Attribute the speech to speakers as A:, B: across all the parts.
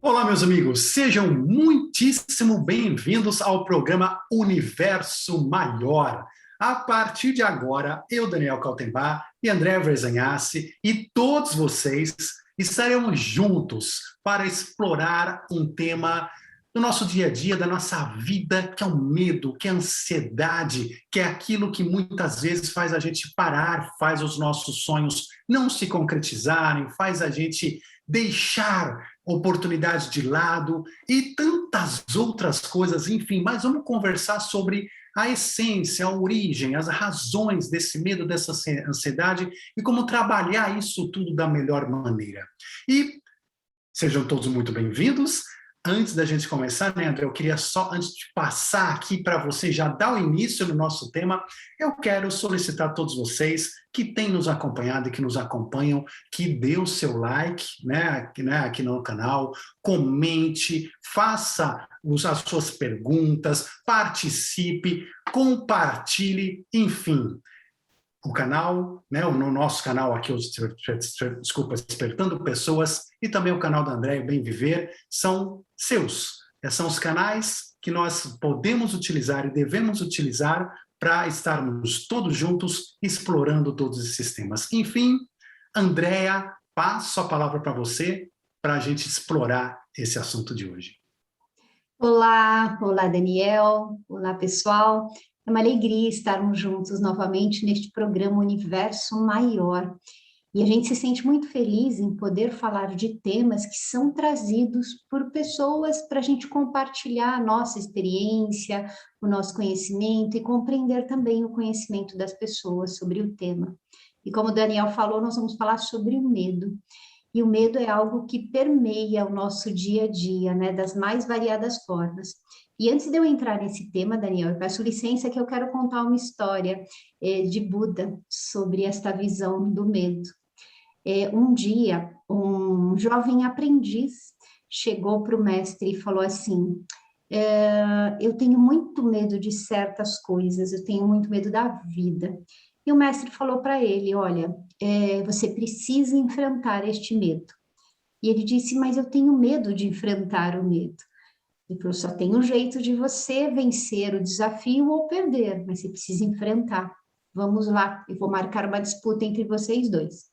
A: Olá, meus amigos, sejam muitíssimo bem-vindos ao programa Universo Maior. A partir de agora, eu, Daniel Kaltenbach e André Verzanhassi e todos vocês estaremos juntos para explorar um tema do nosso dia a dia, da nossa vida, que é o medo, que é a ansiedade, que é aquilo que muitas vezes faz a gente parar, faz os nossos sonhos não se concretizarem, faz a gente deixar oportunidades de lado e tantas outras coisas, enfim, mas vamos conversar sobre a essência, a origem, as razões desse medo, dessa ansiedade e como trabalhar isso tudo da melhor maneira. E sejam todos muito bem-vindos. Antes da gente começar, né, André, eu queria só, antes de passar aqui para você já dar o início no nosso tema, eu quero solicitar a todos vocês que têm nos acompanhado e que nos acompanham, que dê o seu like, aqui no canal, comente, faça as suas perguntas, participe, compartilhe, enfim. O canal, no nosso canal aqui, Despertando Pessoas, e também o canal da André, Bem Viver, são seus. São os canais que nós podemos utilizar e devemos utilizar para estarmos todos juntos explorando todos esses temas. Enfim, Andréa, passo a palavra para você para a gente explorar esse assunto de hoje.
B: Olá, Daniel, olá pessoal. É uma alegria estarmos juntos novamente neste programa Universo Maior. E a gente se sente muito feliz em poder falar de temas que são trazidos por pessoas para a gente compartilhar a nossa experiência, o nosso conhecimento e compreender também o conhecimento das pessoas sobre o tema. E como o Daniel falou, nós vamos falar sobre o medo. E o medo é algo que permeia o nosso dia a dia, das mais variadas formas. E antes de eu entrar nesse tema, Daniel, eu peço licença que eu quero contar uma história de Buda sobre esta visão do medo. Um dia, um jovem aprendiz chegou para o mestre e falou assim, eu tenho muito medo de certas coisas, eu tenho muito medo da vida. E o mestre falou para ele, olha, você precisa enfrentar este medo. E ele disse, mas eu tenho medo de enfrentar o medo. Ele falou, só tem um jeito de você vencer o desafio ou perder, mas você precisa enfrentar. Vamos lá, eu vou marcar uma disputa entre vocês dois.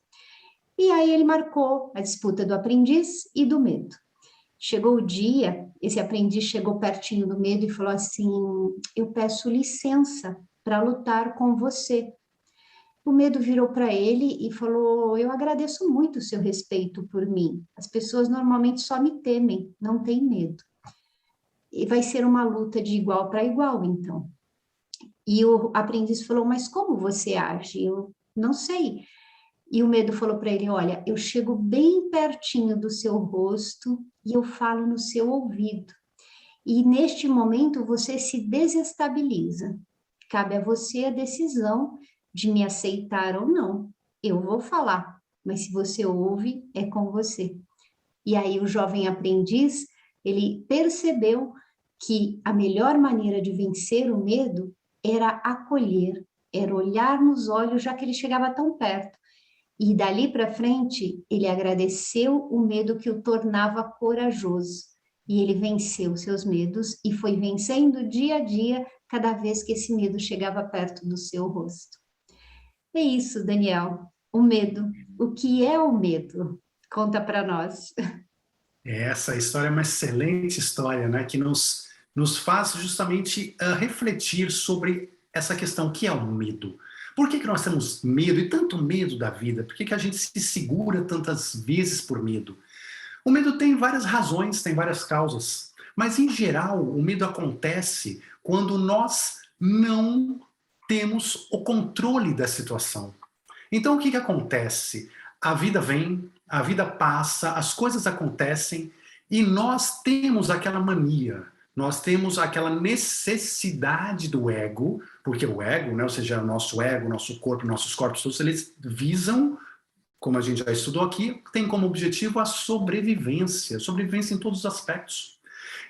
B: E aí ele marcou a disputa do aprendiz e do medo. Chegou o dia, esse aprendiz chegou pertinho do medo e falou assim, eu peço licença para lutar com você. O medo virou para ele e falou, eu agradeço muito o seu respeito por mim. As pessoas normalmente só me temem, não têm medo. E vai ser uma luta de igual para igual, então. E o aprendiz falou, mas como você age? Eu não sei. E o medo falou para ele, olha, eu chego bem pertinho do seu rosto e eu falo no seu ouvido. E neste momento você se desestabiliza. Cabe a você a decisão de me aceitar ou não. Eu vou falar, mas se você ouve, é com você. E aí o jovem aprendiz, ele percebeu que a melhor maneira de vencer o medo era acolher, era olhar nos olhos, já que ele chegava tão perto. E dali para frente, ele agradeceu o medo que o tornava corajoso. E ele venceu seus medos e foi vencendo dia a dia, cada vez que esse medo chegava perto do seu rosto. É isso, Daniel, o medo. O que é o medo? Conta para nós.
A: Essa história é uma excelente história, que nos faz justamente refletir sobre essa questão que é o medo. Por que nós temos medo e tanto medo da vida? Por que a gente se segura tantas vezes por medo? O medo tem várias razões, tem várias causas, mas em geral o medo acontece quando nós não temos o controle da situação. Então o que acontece? A vida vem, a vida passa, as coisas acontecem e nós temos aquela mania, nós temos aquela necessidade do ego, porque o ego, ou seja, o nosso ego, nosso corpo, nossos corpos, todos eles visam, como a gente já estudou aqui, tem como objetivo a sobrevivência em todos os aspectos.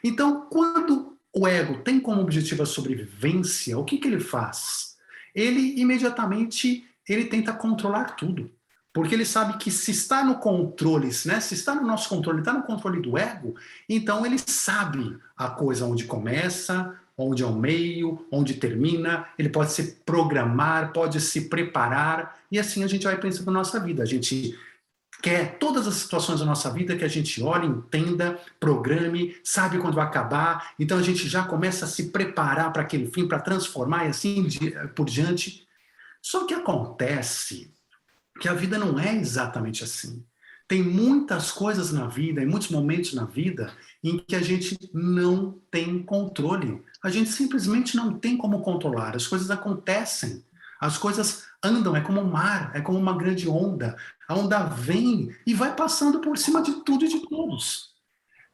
A: Então, quando o ego tem como objetivo a sobrevivência, o que ele faz? Ele imediatamente ele tenta controlar tudo. Porque ele sabe que se está no controle, né? Se está no nosso controle, está no controle do ego, então ele sabe a coisa onde começa, onde é o meio, onde termina, ele pode se programar, pode se preparar, e assim a gente vai pensando na nossa vida. A gente quer todas as situações da nossa vida que a gente olhe, entenda, programe, sabe quando vai acabar, então a gente já começa a se preparar para aquele fim, para transformar e assim por diante. Só que acontece que a vida não é exatamente assim. Tem muitas coisas na vida, em muitos momentos na vida, em que a gente não tem controle. A gente simplesmente não tem como controlar. As coisas acontecem. As coisas andam, é como um mar, é como uma grande onda. A onda vem e vai passando por cima de tudo e de todos.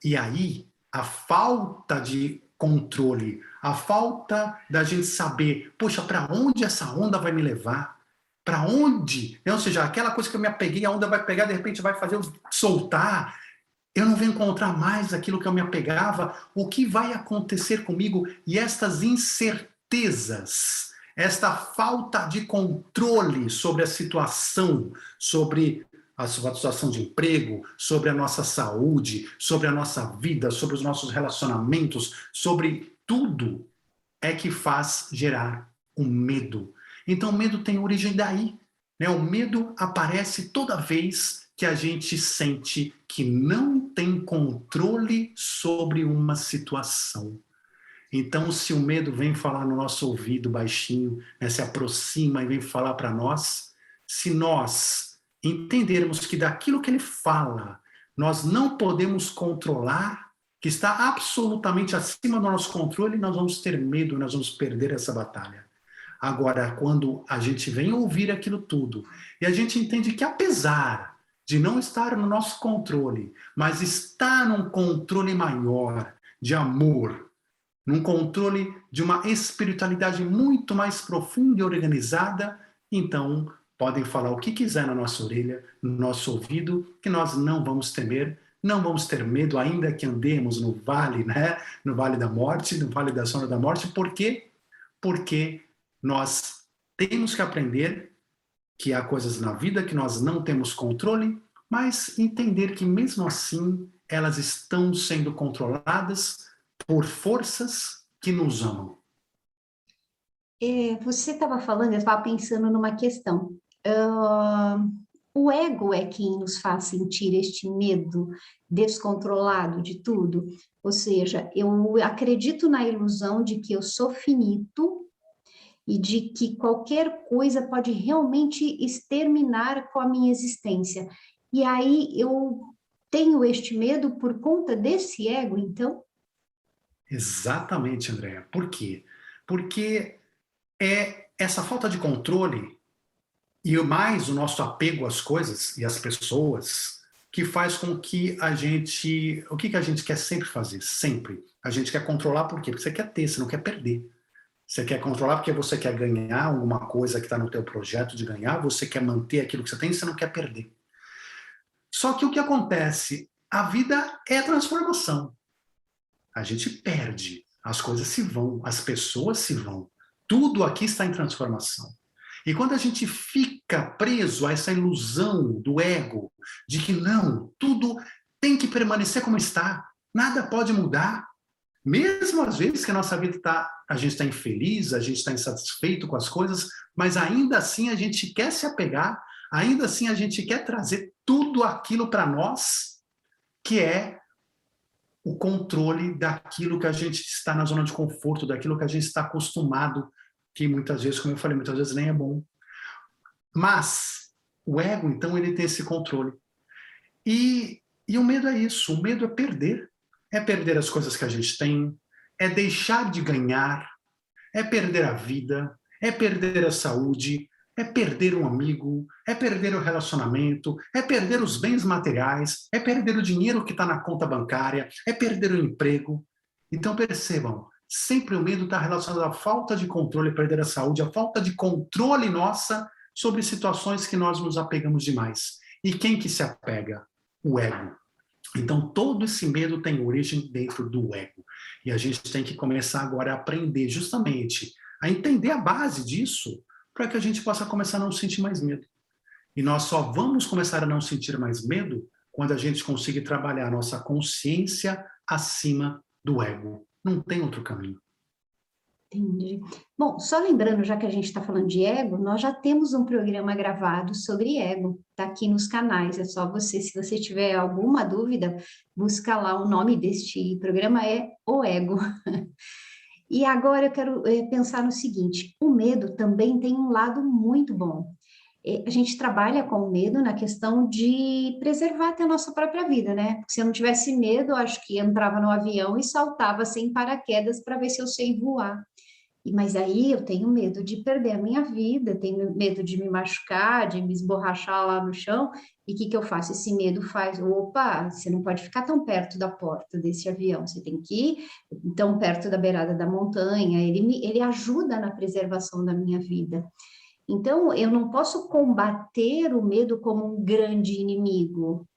A: E aí, a falta de controle, a falta da gente saber, poxa, para onde essa onda vai me levar? Para onde? Ou seja, aquela coisa que eu me apeguei, a onda vai pegar, de repente vai fazer eu soltar, eu não vou encontrar mais aquilo que eu me apegava, o que vai acontecer comigo? E estas incertezas, esta falta de controle sobre a situação, sobre a situação de emprego, sobre a nossa saúde, sobre a nossa vida, sobre os nossos relacionamentos, sobre tudo, é que faz gerar o medo. Então, o medo tem origem daí, né? O medo aparece toda vez que a gente sente que não tem controle sobre uma situação. Então, se o medo vem falar no nosso ouvido baixinho, né, se aproxima e vem falar para nós, se nós entendermos que daquilo que ele fala, nós não podemos controlar, que está absolutamente acima do nosso controle, nós vamos ter medo, nós vamos perder essa batalha. Agora, quando a gente vem ouvir aquilo tudo, e a gente entende que apesar de não estar no nosso controle, mas está num controle maior de amor, num controle de uma espiritualidade muito mais profunda e organizada, então podem falar o que quiser na nossa orelha, no nosso ouvido, que nós não vamos temer, não vamos ter medo, ainda que andemos no vale, né? No vale da morte, no vale da sombra da morte. Por quê? Porque nós temos que aprender que há coisas na vida que nós não temos controle, mas entender que mesmo assim elas estão sendo controladas por forças que nos amam.
B: Você estava falando, eu estava pensando numa questão. O ego é quem nos faz sentir este medo descontrolado de tudo. Ou seja, eu acredito na ilusão de que eu sou finito e de que qualquer coisa pode realmente exterminar com a minha existência. E aí eu tenho este medo por conta desse ego, então?
A: Exatamente, Andréa. Por quê? Porque é essa falta de controle e mais o nosso apego às coisas e às pessoas que faz com que a gente... O que a gente quer sempre fazer? Sempre. A gente quer controlar por quê? Porque você quer ter, você não quer perder. Você quer controlar porque você quer ganhar alguma coisa que está no teu projeto de ganhar, você quer manter aquilo que você tem e você não quer perder. Só que o que acontece? A vida é transformação. A gente perde, as coisas se vão, as pessoas se vão. Tudo aqui está em transformação. E quando a gente fica preso a essa ilusão do ego, de que não, tudo tem que permanecer como está, nada pode mudar, mesmo às vezes que a nossa vida a gente está infeliz, a gente está insatisfeito com as coisas, mas ainda assim a gente quer se apegar, ainda assim a gente quer trazer tudo aquilo para nós, que é o controle daquilo que a gente está na zona de conforto, daquilo que a gente está acostumado, que muitas vezes, como eu falei, muitas vezes nem é bom. Mas o ego, então, ele tem esse controle. E o medo é isso, o medo é perder as coisas que a gente tem, é deixar de ganhar, é perder a vida, é perder a saúde, é perder um amigo, é perder o relacionamento, é perder os bens materiais, é perder o dinheiro que está na conta bancária, é perder o emprego. Então percebam, sempre o medo está relacionado à falta de controle, perder a saúde, à falta de controle nossa sobre situações que nós nos apegamos demais. E quem que se apega? O ego. Então todo esse medo tem origem dentro do ego. E a gente tem que começar agora a aprender justamente a entender a base disso, para que a gente possa começar a não sentir mais medo. E nós só vamos começar a não sentir mais medo quando a gente conseguir trabalhar a nossa consciência acima do ego. Não tem outro caminho.
B: Entendi. Bom, só lembrando, já que a gente está falando de ego, nós já temos um programa gravado sobre ego, está aqui nos canais. É só você, se você tiver alguma dúvida, busca lá. O nome deste programa é O Ego. E agora eu quero pensar no seguinte: o medo também tem um lado muito bom. A gente trabalha com o medo na questão de preservar até a nossa própria vida, né? Porque se eu não tivesse medo, eu acho que entrava no avião e saltava sem paraquedas para ver se eu sei voar. Mas aí eu tenho medo de perder a minha vida, tenho medo de me machucar, de me esborrachar lá no chão. E o que que eu faço? Esse medo faz, opa, você não pode ficar tão perto da porta desse avião, você tem que ir tão perto da beirada da montanha. Ele ajuda na preservação da minha vida. Então, eu não posso combater o medo como um grande inimigo,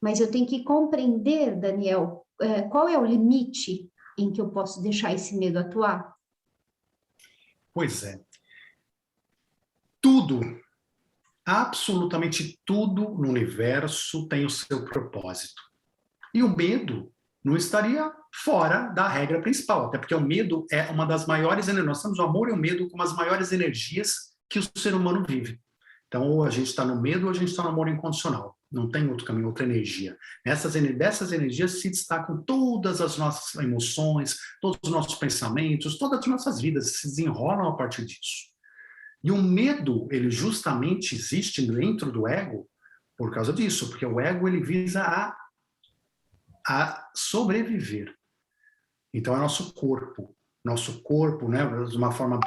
B: mas eu tenho que compreender, Daniel, qual é o limite em que eu posso deixar esse medo atuar?
A: Pois é. Tudo, absolutamente tudo no universo tem o seu propósito. E o medo não estaria fora da regra principal, até porque o medo é uma das maiores energias. Nós temos o amor e o medo como as maiores energias que o ser humano vive. Então, ou a gente está no medo ou a gente está no amor incondicional. Não tem outro caminho, outra energia. Dessas energias se destacam todas as nossas emoções, todos os nossos pensamentos, todas as nossas vidas se desenrolam a partir disso. E o medo, ele justamente existe dentro do ego por causa disso, porque o ego ele visa a sobreviver. Então é nosso corpo, né, de uma forma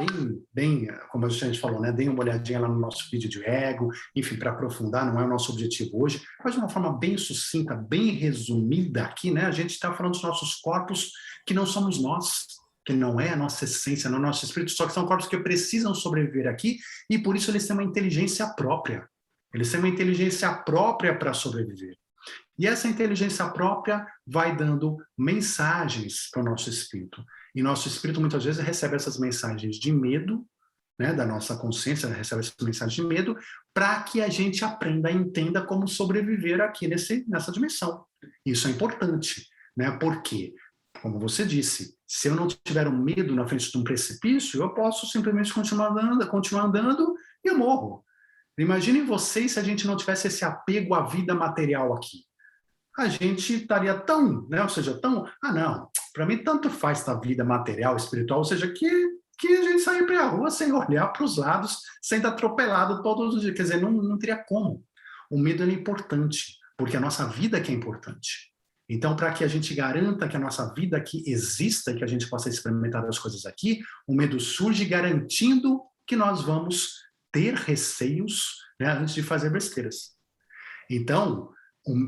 A: bem, como a gente falou, né, deem uma olhadinha lá no nosso vídeo de ego, enfim, para aprofundar, não é o nosso objetivo hoje, mas de uma forma bem sucinta, bem resumida aqui, né, a gente está falando dos nossos corpos que não somos nós, que não é a nossa essência, não é o nosso espírito, só que são corpos que precisam sobreviver aqui e por isso eles têm uma inteligência própria. Eles têm uma inteligência própria para sobreviver. E essa inteligência própria vai dando mensagens para o nosso espírito. E nosso espírito muitas vezes recebe essas mensagens de medo, né, da nossa consciência, recebe essas mensagens de medo, para que a gente aprenda e entenda como sobreviver aqui nessa dimensão. Isso é importante, né? Porque, como você disse, se eu não tiver um medo na frente de um precipício, eu posso simplesmente continuar andando e eu morro. Imaginem vocês se a gente não tivesse esse apego à vida material aqui. A gente estaria tão, né, ou seja, não, para mim tanto faz essa vida material, espiritual, ou seja, que a gente sair para a rua sem olhar para os lados, sendo atropelado todos os dias, quer dizer, não teria como. O medo é importante, porque a nossa vida que é importante. Então, para que a gente garanta que a nossa vida aqui exista, que a gente possa experimentar as coisas aqui, o medo surge garantindo que nós vamos ter receios, né, antes de fazer besteiras. Então,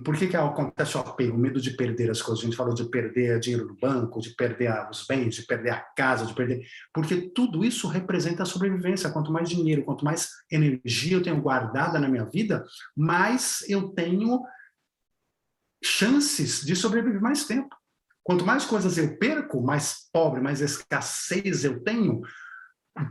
A: por que acontece o apego, o medo de perder as coisas? A gente falou de perder dinheiro no banco, de perder os bens, de perder a casa, de perder... Porque tudo isso representa a sobrevivência. Quanto mais dinheiro, quanto mais energia eu tenho guardada na minha vida, mais eu tenho chances de sobreviver mais tempo. Quanto mais coisas eu perco, mais pobre, mais escassez eu tenho,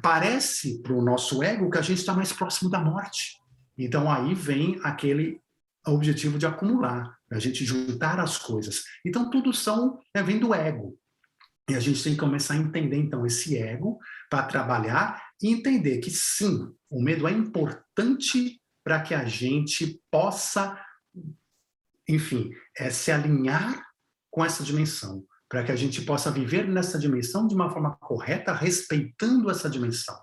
A: parece para o nosso ego que a gente está mais próximo da morte. Então aí vem aquele objetivo de acumular, a gente juntar as coisas. Então tudo vem do ego. E a gente tem que começar a entender então esse ego para trabalhar e entender que sim, o medo é importante para que a gente possa, enfim, se alinhar com essa dimensão, para que a gente possa viver nessa dimensão de uma forma correta, respeitando essa dimensão.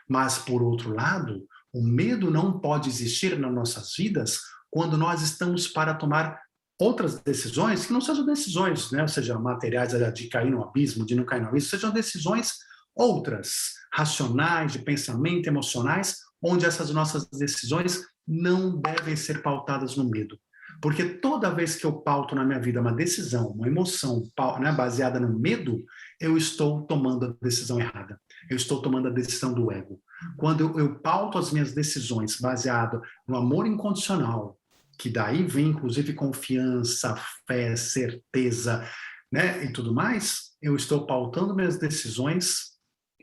A: Mas, por outro lado, o medo não pode existir nas nossas vidas quando nós estamos para tomar outras decisões que não sejam decisões, né, ou seja, materiais de cair no abismo, de não cair no abismo, sejam decisões outras, racionais, de pensamento, emocionais, onde essas nossas decisões não devem ser pautadas no medo. Porque toda vez que eu pauto na minha vida uma decisão, uma emoção, né, baseada no medo, eu estou tomando a decisão errada. Eu estou tomando a decisão do ego. Quando eu pauto as minhas decisões baseado no amor incondicional, que daí vem inclusive confiança, fé, certeza, né, e tudo mais, eu estou pautando minhas decisões,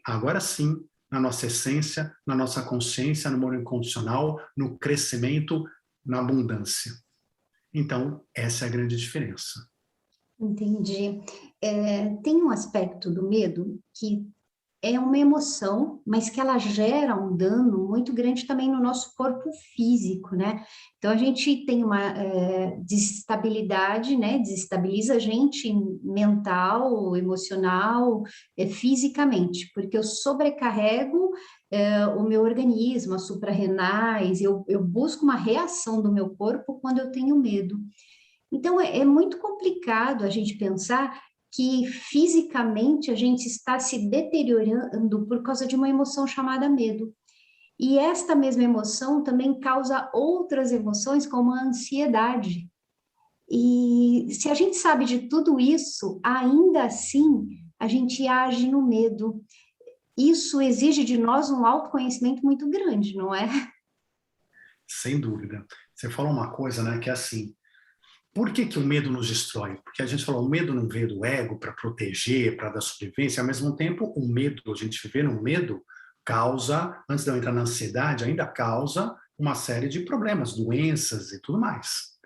A: agora sim, na nossa essência, na nossa consciência, no amor incondicional, no crescimento, na abundância. Então, essa é a grande diferença.
B: Entendi. Tem um aspecto do medo que é uma emoção, mas que ela gera um dano muito grande também no nosso corpo físico, né? Então, a gente tem uma desestabilidade, né? Desestabiliza a gente mental, emocional, fisicamente, porque eu sobrecarrego o meu organismo, as suprarrenais, eu busco uma reação do meu corpo quando eu tenho medo. Então, é muito complicado a gente pensar que fisicamente a gente está se deteriorando por causa de uma emoção chamada medo. E esta mesma emoção também causa outras emoções, como a ansiedade. E se a gente sabe de tudo isso, ainda assim a gente age no medo. Isso exige de nós um autoconhecimento muito grande, não é?
A: Sem dúvida. Você falou uma coisa, né, que é assim, por que o medo nos destrói? Porque a gente falou, o medo não veio do ego para proteger, para dar sobrevivência, ao mesmo tempo, o medo, a gente viver no medo, causa, antes de eu entrar na ansiedade, ainda causa uma série de problemas, doenças e tudo mais.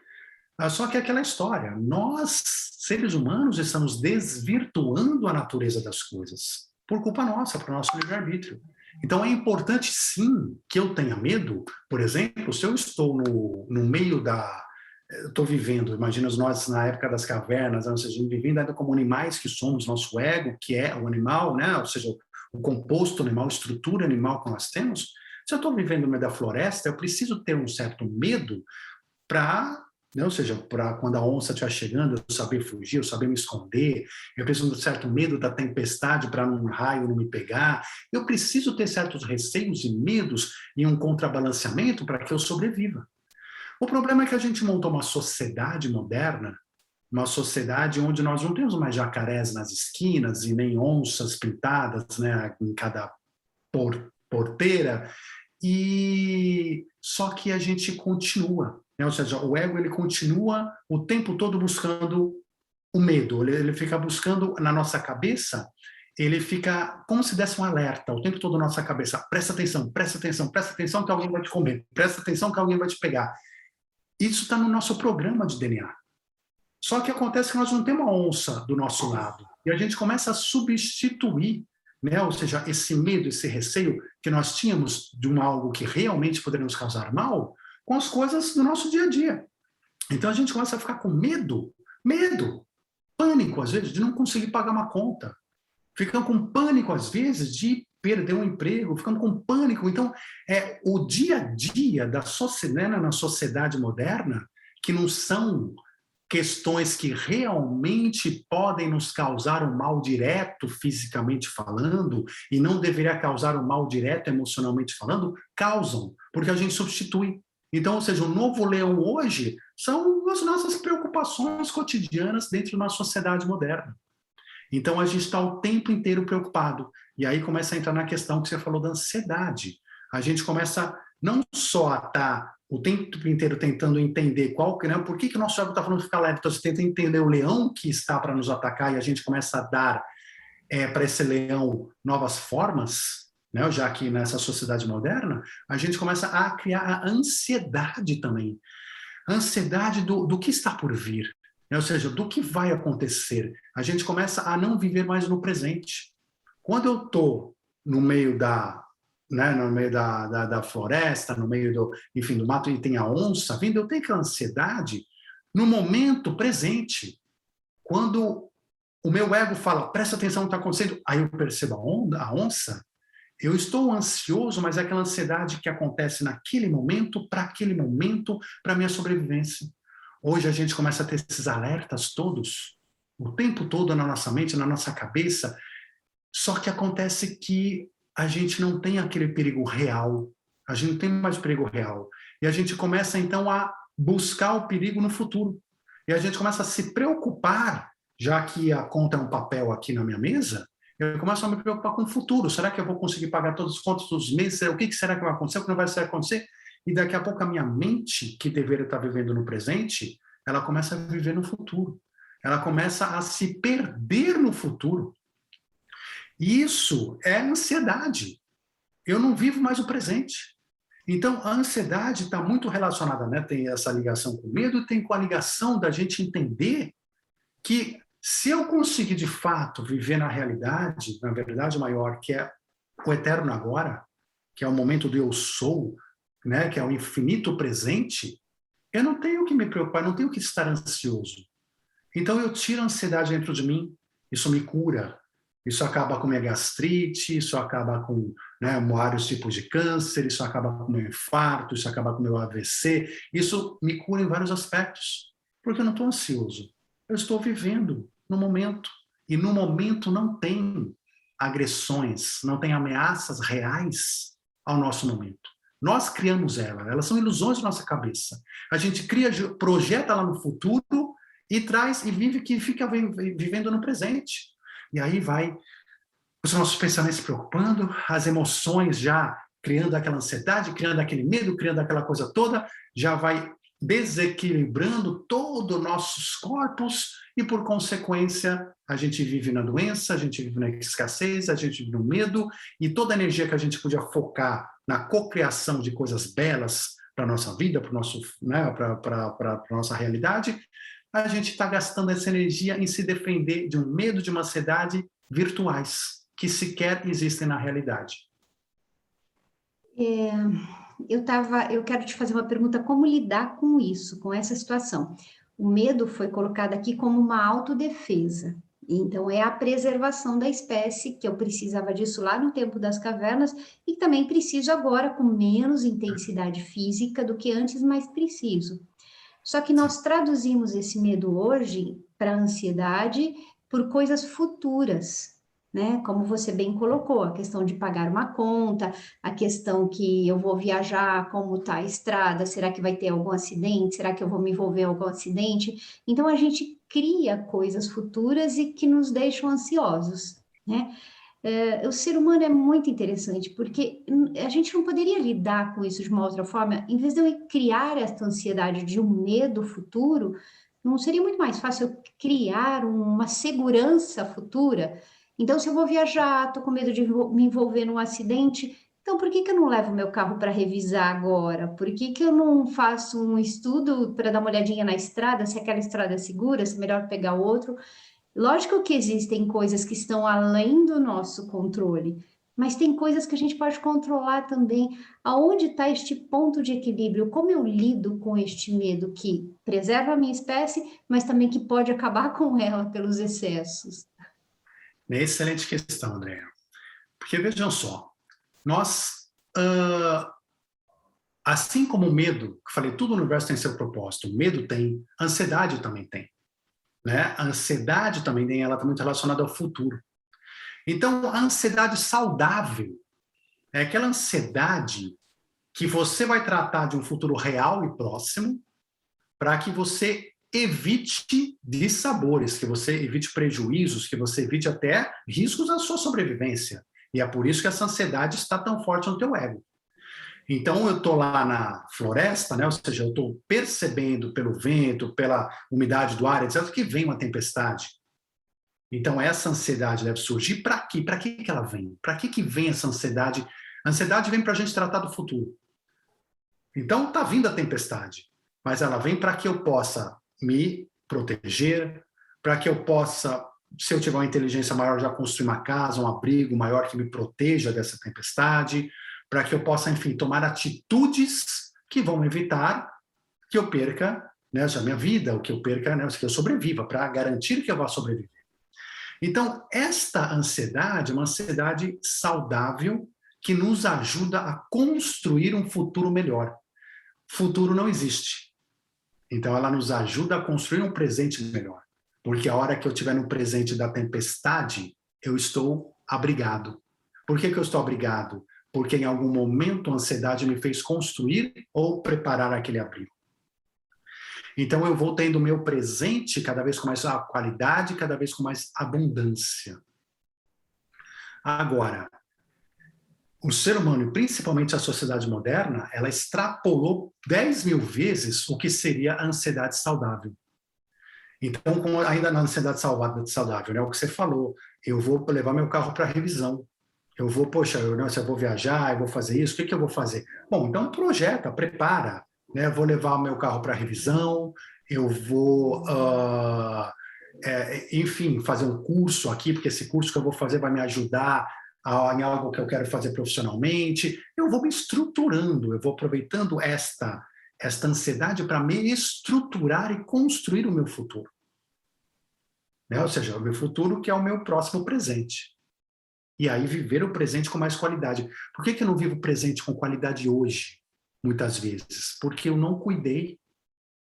A: Só que é aquela história, nós, seres humanos, estamos desvirtuando a natureza das coisas, por culpa nossa, por nosso livre-arbítrio. Então é importante, sim, que eu tenha medo. Por exemplo, se eu estou no meio da... Estou vivendo, imagina nós na época das cavernas, ou seja, vivendo ainda como animais que somos, nosso ego, que é o animal, né? Ou seja, o composto animal, a estrutura animal que nós temos. Se eu estou vivendo no meio da floresta, eu preciso ter um certo medo para, né? Ou seja, para quando a onça estiver chegando, eu saber fugir, eu saber me esconder, eu preciso de um certo medo da tempestade para um raio não me pegar, eu preciso ter certos receios e medos e um contrabalanceamento para que eu sobreviva. O problema é que a gente montou uma sociedade moderna, uma sociedade onde nós não temos mais jacarés nas esquinas e nem onças pintadas, né, em cada porteira, e só que a gente continua, né? Ou seja, o ego ele continua o tempo todo buscando o medo, ele fica buscando na nossa cabeça, ele fica como se desse um alerta o tempo todo na nossa cabeça, presta atenção que alguém vai te comer, presta atenção que alguém vai te pegar. Isso está no nosso programa de DNA. Só que acontece que nós não temos uma onça do nosso lado. E a gente começa a substituir, né? Ou seja, esse medo, esse receio que nós tínhamos de algo que realmente poderia nos causar mal, com as coisas do nosso dia a dia. Então a gente começa a ficar com medo, pânico às vezes, de não conseguir pagar uma conta. Ficando com pânico às vezes de perder um emprego, ficando com pânico. Então, o dia a dia da sociedade, na sociedade moderna, que não são questões que realmente podem nos causar um mal direto, fisicamente falando, e não deveria causar um mal direto, emocionalmente falando, causam, porque a gente substitui. Então, ou seja, o novo leão hoje são as nossas preocupações cotidianas dentro de uma sociedade moderna. Então, a gente está o tempo inteiro preocupado. E aí começa a entrar na questão que você falou da ansiedade. A gente começa não só a estar o tempo inteiro tentando entender por que o nosso ego está falando de ficar leve. Então, você tenta entender o leão que está para nos atacar e a gente começa a dar para esse leão novas formas, né? Já que nessa sociedade moderna, a gente começa a criar a ansiedade também. A ansiedade do que está por vir. Ou seja, do que vai acontecer. A gente começa a não viver mais no presente. Quando eu estou no meio da floresta, no meio do mato e tem a onça vindo, eu tenho aquela ansiedade no momento presente. Quando o meu ego fala, presta atenção no que está acontecendo, aí eu percebo a onça, eu estou ansioso, mas é aquela ansiedade que acontece naquele momento, para a minha sobrevivência. Hoje a gente começa a ter esses alertas todos, o tempo todo na nossa mente, na nossa cabeça, só que acontece que a gente não tem aquele perigo real, a gente não tem mais perigo real, e a gente começa então a buscar o perigo no futuro, e a gente começa a se preocupar, já que a conta é um papel aqui na minha mesa, eu começo a me preocupar com o futuro, será que eu vou conseguir pagar todas as contas dos meses, o que será que vai acontecer, o que não vai acontecer? E daqui a pouco a minha mente, que deveria estar vivendo no presente, ela começa a viver no futuro. Ela começa a se perder no futuro. E isso é ansiedade. eu não vivo mais o presente. Então, a ansiedade está muito relacionada, né? Tem essa ligação com o medo, tem com a ligação da gente entender que se eu conseguir, de fato, viver na realidade, na verdade maior, que é o eterno agora, que é o momento do eu sou, né? Que é o infinito presente, eu não tenho que me preocupar, não tenho que estar ansioso. Então, eu tiro a ansiedade dentro de mim, isso me cura. Isso acaba com minha gastrite, isso acaba com, né, vários tipos de câncer, isso acaba com meu infarto, isso acaba com meu AVC, isso me cura em vários aspectos, porque eu não estou ansioso. Eu estou vivendo no momento, e no momento não tem agressões, não tem ameaças reais ao nosso momento. Nós criamos elas são ilusões da nossa cabeça. A gente cria, projeta lá no futuro e traz e vive que fica vivendo no presente. E aí vai os nossos pensamentos se preocupando, as emoções já criando aquela ansiedade, criando aquele medo, criando aquela coisa toda, já vai desequilibrando todos os nossos corpos e, por consequência, a gente vive na doença, a gente vive na escassez, a gente vive no medo e toda a energia que a gente podia focar na cocriação de coisas belas para a nossa vida, para né, a nossa realidade, a gente está gastando essa energia em se defender de um medo, de uma ansiedade virtuais, que sequer existem na realidade.
B: Eu quero te fazer uma pergunta, como lidar com isso, com essa situação? O medo foi colocado aqui como uma autodefesa, então é a preservação da espécie, que eu precisava disso lá no tempo das cavernas, e também preciso agora com menos intensidade física do que antes, mas preciso. Só que nós traduzimos esse medo hoje para ansiedade por coisas futuras, né? Como você bem colocou, a questão de pagar uma conta, a questão que eu vou viajar, como está a estrada, será que vai ter algum acidente? Será que eu vou me envolver em algum acidente? Então a gente cria coisas futuras e que nos deixam ansiosos, né? O ser humano é muito interessante, porque a gente não poderia lidar com isso de uma outra forma. Em vez de eu criar essa ansiedade de um medo futuro, não seria muito mais fácil eu criar uma segurança futura? Então, se eu vou viajar, estou com medo de me envolver num acidente, então por que eu não levo meu carro para revisar agora? Por que eu não faço um estudo para dar uma olhadinha na estrada, se aquela estrada é segura, se é melhor pegar outro? Lógico que existem coisas que estão além do nosso controle, mas tem coisas que a gente pode controlar também. Aonde está este ponto de equilíbrio? Como eu lido com este medo que preserva a minha espécie, mas também que pode acabar com ela pelos excessos?
A: Excelente questão, André. Porque vejam só, nós, assim como o medo, que falei, tudo no universo tem seu propósito, o medo tem, a ansiedade também tem. Né? A ansiedade também ela está muito relacionada ao futuro. Então, a ansiedade saudável é aquela ansiedade que você vai tratar de um futuro real e próximo para que você evite dissabores, que você evite prejuízos, que você evite até riscos à sua sobrevivência. E é por isso que essa ansiedade está tão forte no teu ego. Então, eu estou lá na floresta, né? Ou seja, eu estou percebendo pelo vento, pela umidade do ar, etc., que vem uma tempestade. Então, essa ansiedade deve surgir para quê? Para que ela vem? Para que vem essa ansiedade? A ansiedade vem para a gente tratar do futuro. Então, está vindo a tempestade, mas ela vem para que eu possa me proteger, para que eu possa, se eu tiver uma inteligência maior, já construir uma casa, um abrigo maior que me proteja dessa tempestade, para que eu possa, enfim, tomar atitudes que vão evitar que eu perca, né, a minha vida, o que eu perca, né, que eu sobreviva, para garantir que eu vá sobreviver. Então, esta ansiedade é uma ansiedade saudável que nos ajuda a construir um futuro melhor. Futuro não existe. Então, ela nos ajuda a construir um presente melhor. Porque a hora que eu estiver no presente da tempestade, eu estou abrigado. Por que eu estou abrigado? Porque em algum momento a ansiedade me fez construir ou preparar aquele abrigo. Então eu vou tendo o meu presente cada vez com mais qualidade, cada vez com mais abundância. Agora, o ser humano, e principalmente a sociedade moderna, ela extrapolou 10.000 vezes o que seria a ansiedade saudável. Então, ainda na ansiedade saudável, né, o que você falou, eu vou levar meu carro para revisão. Eu vou, poxa, se eu vou viajar, eu vou fazer isso, o que eu vou fazer? Bom, então projeta, prepara, né? Eu vou levar o meu carro para revisão, eu vou, enfim, fazer um curso aqui, porque esse curso que eu vou fazer vai me ajudar em algo que eu quero fazer profissionalmente. Eu vou me estruturando, eu vou aproveitando esta ansiedade para me estruturar e construir o meu futuro. Né? Ou seja, o meu futuro que é o meu próximo presente. E aí viver o presente com mais qualidade. Por que eu não vivo o presente com qualidade hoje, muitas vezes? Porque eu não cuidei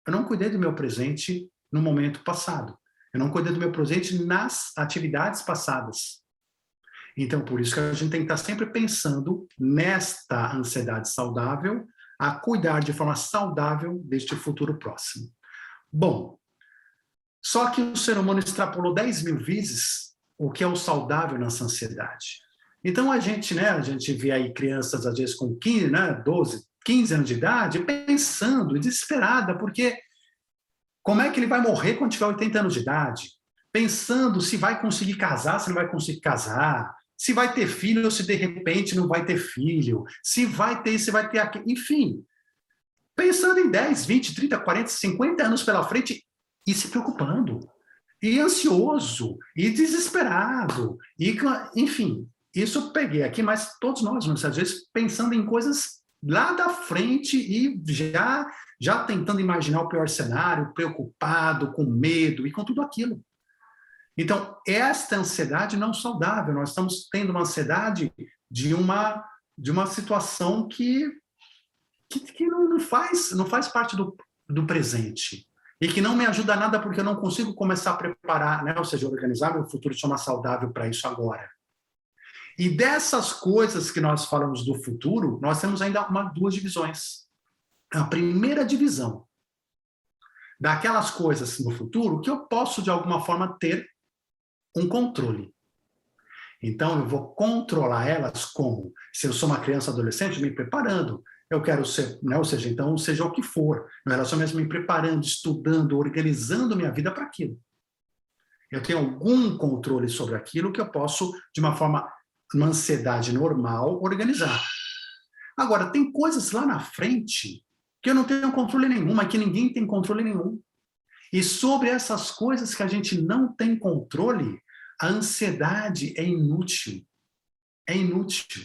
A: do meu presente no momento passado. Eu não cuidei do meu presente nas atividades passadas. Então, por isso que a gente tem que estar sempre pensando nesta ansiedade saudável, a cuidar de forma saudável deste futuro próximo. Bom, só que o ser humano extrapolou 10 mil vezes o que é o saudável nessa ansiedade. Então, a gente vê aí crianças, às vezes, com 15, 12, 15 anos de idade, pensando, desesperada, porque como é que ele vai morrer quando tiver 80 anos de idade? Pensando se vai conseguir casar, se não vai conseguir casar, se vai ter filho ou se de repente não vai ter filho, se vai ter, se vai ter aquilo, enfim. Pensando em 10, 20, 30, 40, 50 anos pela frente e se preocupando, e ansioso, e desesperado, e enfim, isso eu peguei aqui, mas todos nós, às vezes, pensando em coisas lá da frente e já tentando imaginar o pior cenário, preocupado, com medo e com tudo aquilo. Então, esta ansiedade não saudável, nós estamos tendo uma ansiedade de uma situação que não faz parte do presente e que não me ajuda nada porque eu não consigo começar a preparar, né? Ou seja, organizar meu futuro de forma saudável para isso agora. E dessas coisas que nós falamos do futuro, nós temos ainda duas divisões. A primeira divisão, daquelas coisas no futuro que eu posso, de alguma forma, ter um controle. Então, eu vou controlar elas como? Se eu sou uma criança adolescente, me preparando. Eu quero ser, né? Ou seja, então, seja o que for. Meu relacionamento me preparando, estudando, organizando minha vida para aquilo. Eu tenho algum controle sobre aquilo que eu posso, de uma ansiedade normal, organizar. Agora, tem coisas lá na frente que eu não tenho controle nenhum, mas que ninguém tem controle nenhum. E sobre essas coisas que a gente não tem controle, a ansiedade é inútil. É inútil.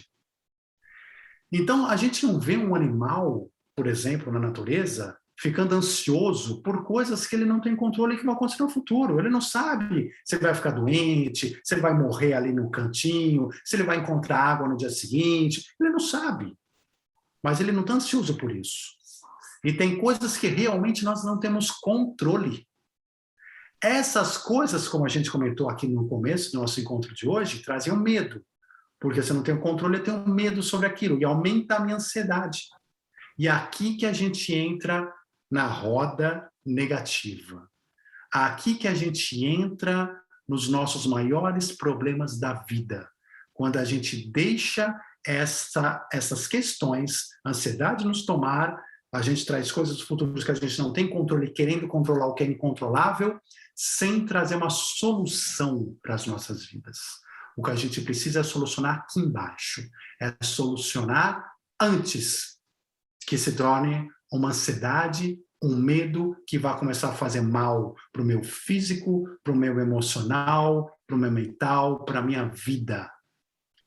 A: Então, a gente não vê um animal, por exemplo, na natureza, ficando ansioso por coisas que ele não tem controle que vão acontecer no futuro. Ele não sabe se ele vai ficar doente, se ele vai morrer ali no cantinho, se ele vai encontrar água no dia seguinte. Ele não sabe. Mas ele não está ansioso por isso. E tem coisas que realmente nós não temos controle. Essas coisas, como a gente comentou aqui no começo do nosso encontro de hoje, trazem medo. Porque se eu não tenho controle, eu tenho medo sobre aquilo. E aumenta a minha ansiedade. E é aqui que a gente entra na roda negativa. Aqui que a gente entra nos nossos maiores problemas da vida. Quando a gente deixa essas questões, a ansiedade nos tomar, a gente traz coisas futuras que a gente não tem controle, querendo controlar o que é incontrolável, sem trazer uma solução para as nossas vidas. O que a gente precisa é solucionar aqui embaixo. É solucionar antes que se torne uma ansiedade, um medo que vai começar a fazer mal para o meu físico, para o meu emocional, para o meu mental, para a minha vida.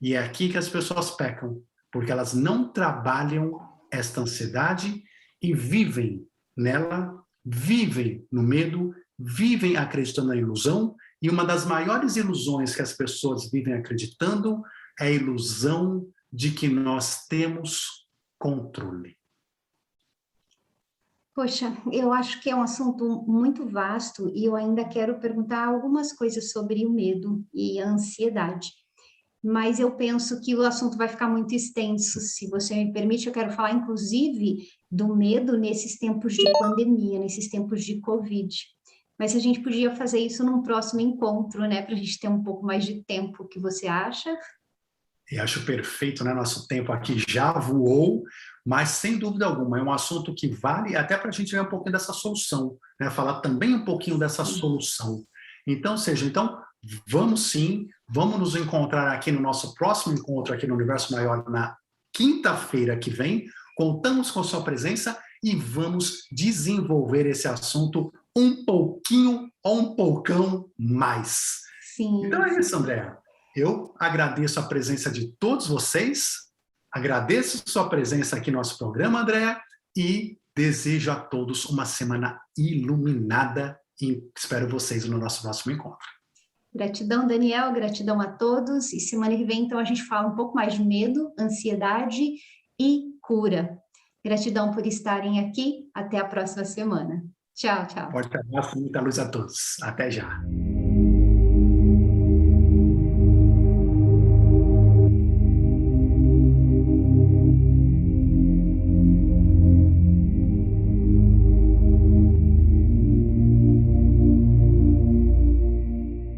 A: E é aqui que as pessoas pecam, porque elas não trabalham esta ansiedade e vivem nela, vivem no medo, vivem acreditando na ilusão, e uma das maiores ilusões que as pessoas vivem acreditando é a ilusão de que nós temos controle.
B: Poxa, eu acho que é um assunto muito vasto e eu ainda quero perguntar algumas coisas sobre o medo e a ansiedade. Mas eu penso que o assunto vai ficar muito extenso. Se você me permite, eu quero falar, inclusive, do medo nesses tempos de pandemia, nesses tempos de Covid. Mas a gente podia fazer isso num próximo encontro, né? Para a gente ter um pouco mais de tempo. O que você acha?
A: Eu acho perfeito, né? Nosso tempo aqui já voou, mas sem dúvida alguma, é um assunto que vale até para a gente ver um pouquinho dessa solução, né? Falar também um pouquinho dessa solução. Então, vamos sim, vamos nos encontrar aqui no nosso próximo encontro aqui no Universo Maior na quinta-feira que vem. Contamos com sua presença e vamos desenvolver esse assunto um pouquinho ou um poucão mais.
B: Sim.
A: Então é isso, Andréa. Eu agradeço a presença de todos vocês, agradeço sua presença aqui no nosso programa, Andréa, e desejo a todos uma semana iluminada e espero vocês no nosso próximo encontro.
B: Gratidão, Daniel, gratidão a todos. E semana que vem, então, a gente fala um pouco mais de medo, ansiedade e cura. Gratidão por estarem aqui. Até a próxima semana. Tchau, tchau.
A: Forte abraço e muita luz a todos. Até já.